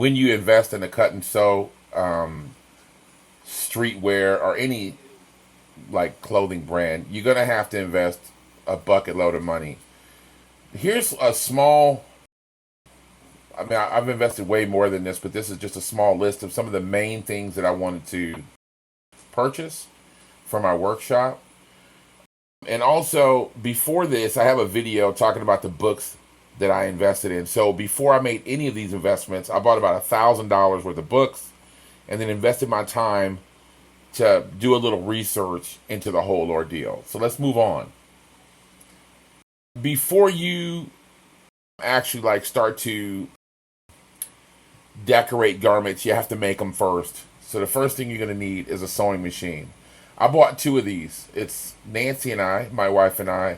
when you invest in a cut and sew streetwear or any like clothing brand, you're gonna have to invest a bucket load of money. Here's a small. I mean, I've invested way more than this, but this is just a small list of some of the main things that I wanted to purchase for my workshop. And also, before this, I have a video talking about the books that I invested in. So before I made any of these investments, I bought about $1,000 worth of books and then invested my time to do a little research into the whole ordeal. So let's move on. Before you actually like start to decorate garments, you have to make them first. So the first thing you're going to need is a sewing machine. I bought two of these. It's Nancy and I, my wife and I,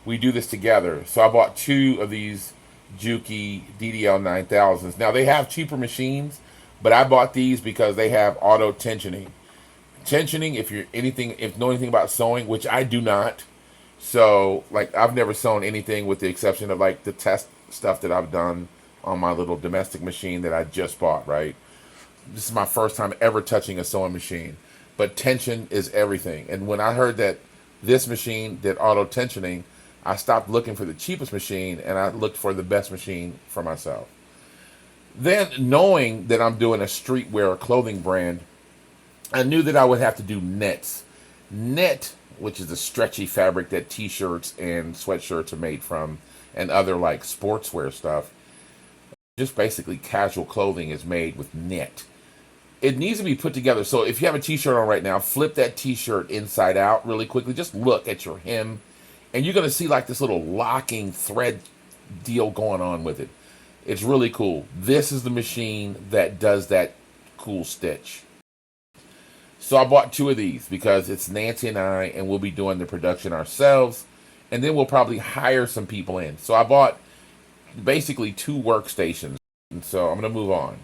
we do this together. So I bought two of these Juki DDL 9000s. Now they have cheaper machines, but I bought these because they have auto tensioning. Tensioning, if you're anything, if know anything about sewing, which I do not. So like I've never sewn anything with the exception of like the test stuff that I've done on my little domestic machine that I just bought, right? This is my first time ever touching a sewing machine. But tension is everything. And when I heard that this machine did auto tensioning, I stopped looking for the cheapest machine and I looked for the best machine for myself. Then, knowing that I'm doing a streetwear clothing brand, I knew that I would have to do knits. Knit, which is the stretchy fabric that t-shirts and sweatshirts are made from, and other like sportswear stuff, just basically casual clothing is made with knit. It needs to be put together. So if you have a t-shirt on right now, flip that t-shirt inside out really quickly. Just look at your hem, and you're going to see like this little locking thread deal going on with it. It's really cool. This is the machine that does that cool stitch. So I bought two of these because it's Nancy and I, and we'll be doing the production ourselves, and then we'll probably hire some people in. So I bought basically two workstations. And so I'm going to move on.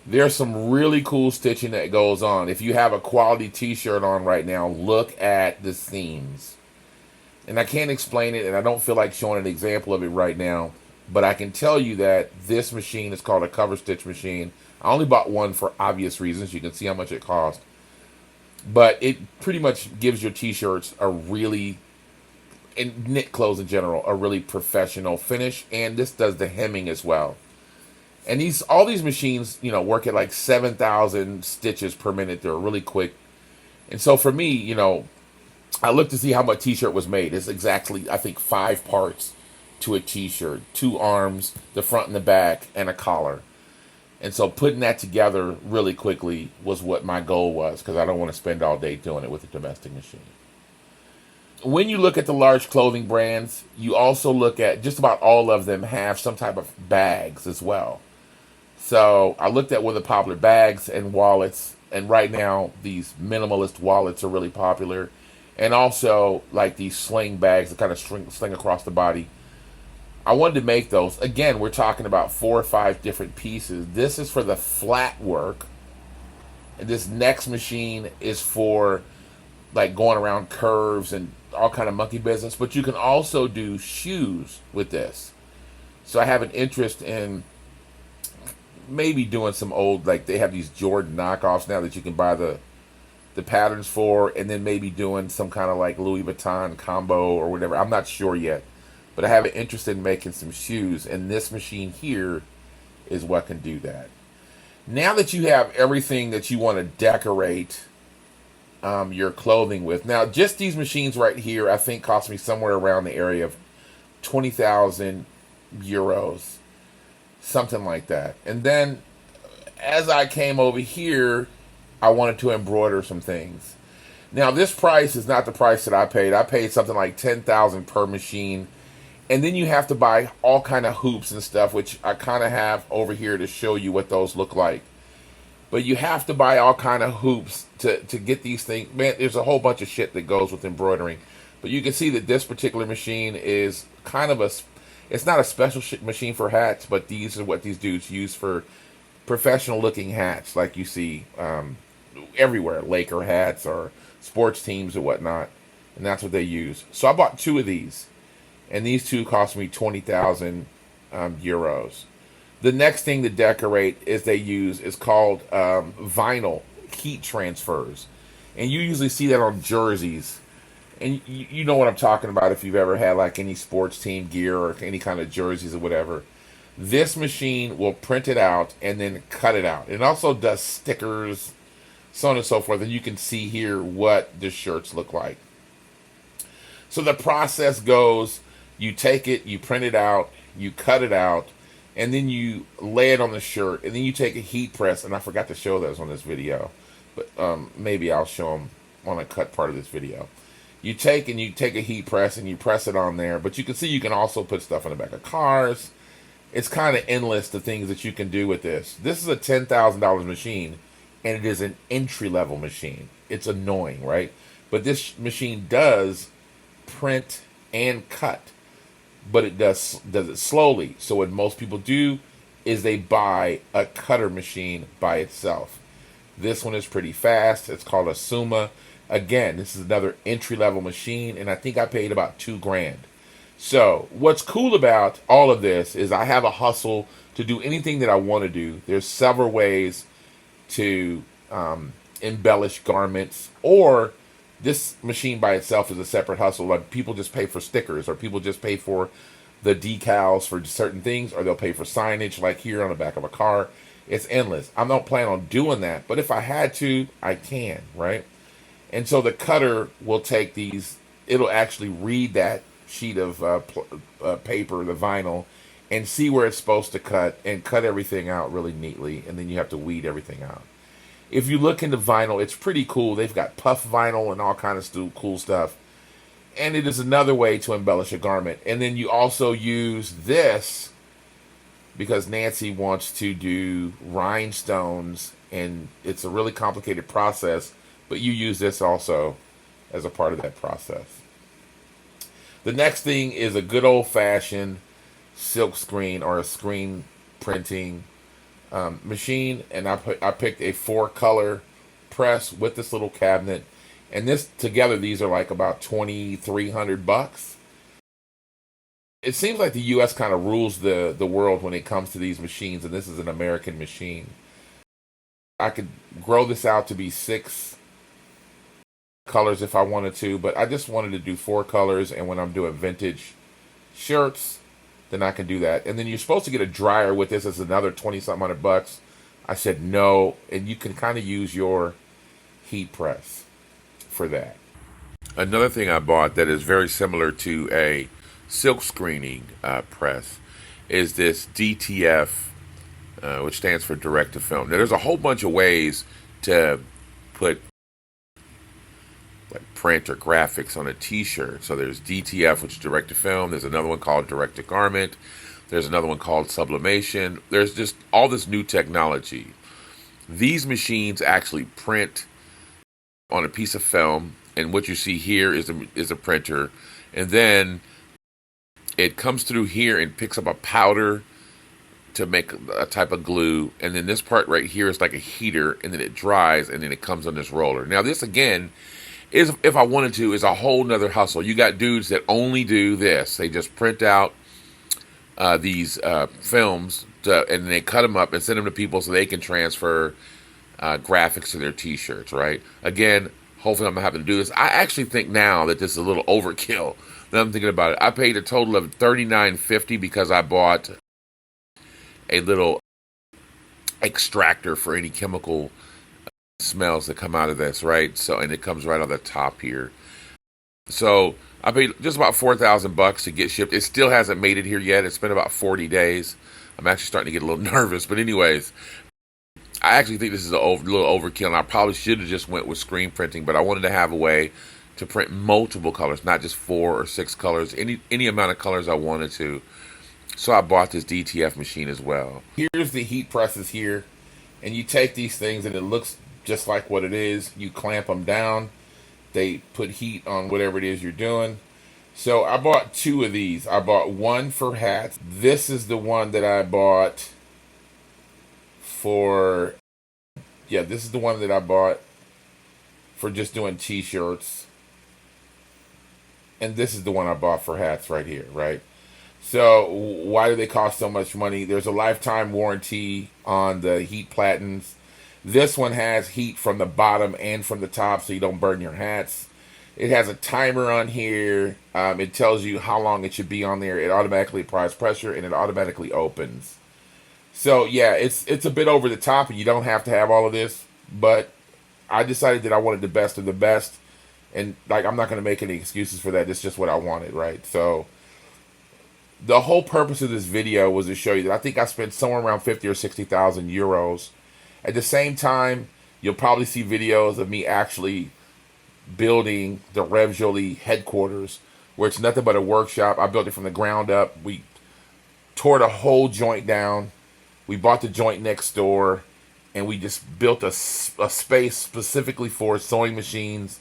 There's some really cool stitching that goes on. If you have a quality t-shirt on right now, look at the seams. And I can't explain it, and I don't feel like showing an example of it right now, but I can tell you that this machine is called a cover stitch machine. I only bought one for obvious reasons. You can see how much it cost. But it pretty much gives your t-shirts a really, and knit clothes in general, a really professional finish. And this does the hemming as well. And all these machines, work at like 7,000 stitches per minute. They're really quick. And so for me, I looked to see how much t-shirt was made. It's exactly, I think, 5 parts to a t-shirt. 2 arms, the front and the back, and a collar. And so putting that together really quickly was what my goal was, because I don't want to spend all day doing it with a domestic machine. When you look at the large clothing brands, you also look at just about all of them have some type of bags as well. So I looked at one of the popular bags and wallets, and right now these minimalist wallets are really popular, and also like these sling bags that kind of sling across the body. I wanted to make those. Again, we're talking about 4 or 5 different pieces. This is for the flat work, and this next machine is for like going around curves and all kind of monkey business. But you can also do shoes with this. So I have an interest in maybe doing some old, like they have these Jordan knockoffs now that you can buy the patterns for, and then maybe doing some kind of like Louis Vuitton combo or whatever. I'm not sure yet, but I have an interest in making some shoes, and this machine here is what can do that. Now that you have everything that you want to decorate your clothing with, now just these machines right here, I think cost me somewhere around the area of 20,000 euros. Something like that. And then as I came over here, I wanted to embroider some things. Now this price is not the price that I paid. I paid something like 10,000 per machine. And then you have to buy all kind of hoops and stuff, which I kind of have over here to show you what those look like. But you have to buy all kind of hoops to get these things. Man, there's a whole bunch of shit that goes with embroidering. But you can see that this particular machine is kind of it's not a special machine for hats, but these are what these dudes use for professional looking hats, like you see everywhere, Laker hats or sports teams or whatnot. And that's what they use. So I bought 2 of these, and these 2 cost me 20,000 euros. The next thing to decorate is called vinyl heat transfers, and you usually see that on jerseys. And you know what I'm talking about if you've ever had like any sports team gear or any kind of jerseys or whatever. This machine will print it out and then cut it out. It also does stickers, so on and so forth. And you can see here what the shirts look like. So the process goes, you take it, you print it out, you cut it out, and then you lay it on the shirt, and then you take a heat press, and I forgot to show those on this video, but maybe I'll show them on a cut part of this video. You take a heat press and you press it on there, but you can see you can also put stuff in the back of cars. It's kind of endless the things that you can do with this. This is a $10,000 machine, and it is an entry-level machine. It's annoying, right? But this machine does print and cut, but it does it slowly. So what most people do is they buy a cutter machine by itself. This one is pretty fast. It's called a Suma. Again, this is another entry-level machine, and I think I paid about $2,000. So what's cool about all of this is I have a hustle to do anything that I want to do. There's several ways to embellish garments, or this machine by itself is a separate hustle. Like people just pay for stickers, or people just pay for the decals for certain things, or they'll pay for signage like here on the back of a car. It's endless. I don't plan on doing that, but if I had to, I can, right? And so the cutter will take these, it'll actually read that sheet of paper, the vinyl, and see where it's supposed to cut, and cut everything out really neatly, and then you have to weed everything out. If you look into vinyl, it's pretty cool. They've got puff vinyl and all kinds of cool stuff. And it is another way to embellish a garment. And then you also use this because Nancy wants to do rhinestones, and it's a really complicated process, but you use this also as a part of that process. The next thing is a good old-fashioned silk screen or a screen printing machine, and I picked a 4-color press with this little cabinet, and this together these are like about $2,300. It seems like the U.S. kind of rules the world when it comes to these machines, and this is an American machine. I could grow this out to be 6 colors if I wanted to, but I just wanted to do 4 colors, and when I'm doing vintage shirts, then I can do that. And then you're supposed to get a dryer with this. It's another 20-something hundred bucks. I said no, and you can kind of use your heat press for that. Another thing I bought that is very similar to a silk screening press is this DTF, which stands for direct to film. Now, there's a whole bunch of ways to put like print or graphics on a t-shirt. So there's DTF, which is direct to film. There's another one called direct to garment. There's another one called sublimation. There's just all this new technology. These machines actually print on a piece of film, and what you see here is a printer, and then it comes through here and picks up a powder to make a type of glue, and then this part right here is like a heater, and then it dries, and then it comes on this roller. Now this again is, if I wanted to, is a whole nother hustle. You got dudes that only do this. They just print out these films and they cut them up and send them to people so they can transfer graphics to their t-shirts, right? Again, hopefully I'm not having to do this. I actually think now that this is a little overkill. Now I'm thinking about it. I paid a total of $39.50 because I bought a little extractor for any chemical smells that come out of this, right? So, and it comes right on the top here. So I paid just about $4,000 to get shipped. It still hasn't made it here yet. It's been about 40 days. I'm actually starting to get a little nervous, but anyways, I actually think this is a little overkill, and I probably should have just went with screen printing, but I wanted to have a way to print multiple colors, not just 4 or 6 colors, any amount of colors I wanted to. So I bought this DTF machine as well. Here's the heat presses here, and you take these things and it looks just like what it is. You clamp them down. They put heat on whatever it is you're doing. So I bought 2 of these. I bought one for hats. This is the one that I bought for, this is the one that I bought for just doing t-shirts. And this is the one I bought for hats right here, right? So why do they cost so much money? There's a lifetime warranty on the heat platens. This one has heat from the bottom and from the top, so you don't burn your hats. It has a timer on here. It tells you how long it should be on there. It automatically applies pressure and it automatically opens. So yeah, it's a bit over the top, and you don't have to have all of this. But I decided that I wanted the best of the best, and like I'm not going to make any excuses for that. It's just what I wanted, right? So the whole purpose of this video was to show you that I think I spent somewhere around 50 or 60,000 euros. At the same time, you'll probably see videos of me actually building the Rev Jolie headquarters, where it's nothing but a workshop. I built it from the ground up. We tore the whole joint down. We bought the joint next door, and we just built a space specifically for sewing machines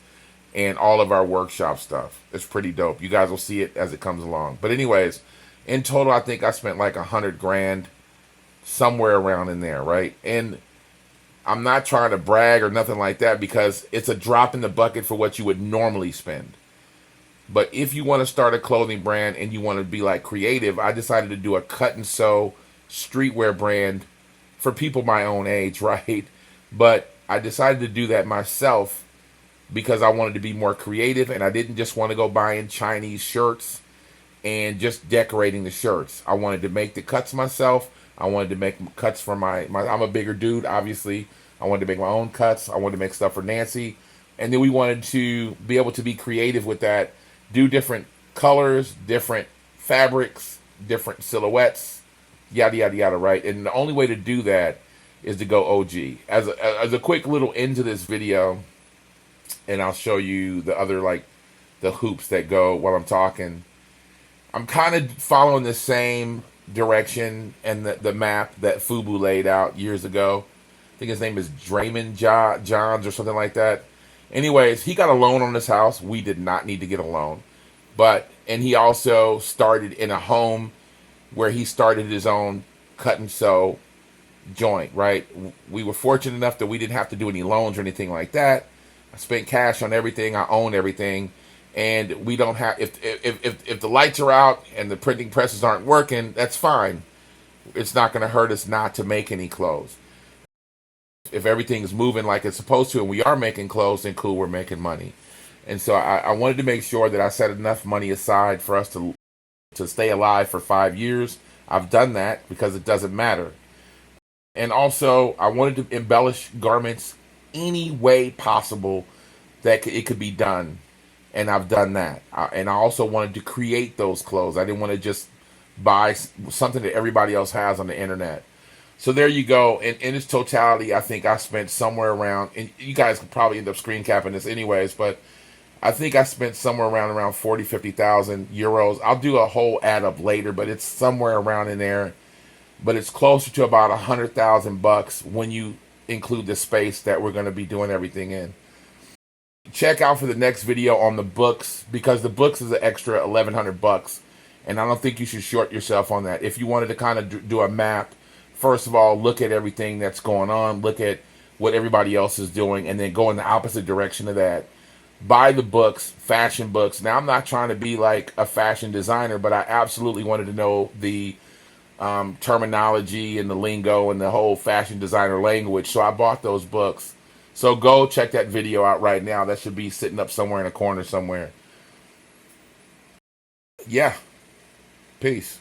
and all of our workshop stuff. It's pretty dope. You guys will see it as it comes along. But anyways, in total, I think I spent like 100 grand, somewhere around in there, right? And I'm not trying to brag or nothing like that, because it's a drop in the bucket for what you would normally spend. But if you want to start a clothing brand and you want to be like creative, I decided to do a cut and sew streetwear brand for people my own age, right? But I decided to do that myself because I wanted to be more creative, and I didn't just want to go buying Chinese shirts and just decorating the shirts. I wanted to make the cuts myself. I wanted to make cuts for my I'm a bigger dude, obviously. I wanted to make my own cuts. I wanted to make stuff for Nancy. And then we wanted to be able to be creative with that, do different colors, different fabrics, different silhouettes, yada, yada, yada, right? And the only way to do that is to go OG. As a quick little end to this video, and I'll show you the other, like, the hoops that go while I'm talking. I'm kind of following the same direction and the map that Fubu laid out years ago. I think his name is Draymond Johns or something like that. Anyways, he got a loan on his house. We did not need to get a loan. And he also started in a home where he started his own cut and sew joint, right? We were fortunate enough that we didn't have to do any loans or anything like that. I spent cash on everything. I own everything. And we don't have, if the lights are out and the printing presses aren't working, that's fine. It's not going to hurt us not to make any clothes. If everything is moving like it's supposed to and we are making clothes, then cool, we're making money. And so I wanted to make sure that I set enough money aside for us to stay alive for 5 years. I've done that because it doesn't matter. And also, I wanted to embellish garments any way possible that it could be done. And I've done that. And I also wanted to create those clothes. I didn't want to just buy something that everybody else has on the internet. So there you go. In its totality, I think I spent somewhere around, and you guys could probably end up screen capping this anyways, but I think I spent somewhere around 40, 50,000 euros. I'll do a whole add up later, but it's somewhere around in there. But it's closer to about 100,000 bucks when you include the space that we're going to be doing everything in. Check out for the next video on the books, because the books is an extra 1,100 bucks, and I don't think you should short yourself on that. If you wanted to kind of do a map, first of all, look at everything that's going on, look at what everybody else is doing, and then go in the opposite direction of that. Buy the books, fashion books. Now, I'm not trying to be like a fashion designer, but I absolutely wanted to know the terminology and the lingo and the whole fashion designer language, so I bought those books. So go check that video out right now. That should be sitting up somewhere in a corner somewhere. Yeah. Peace.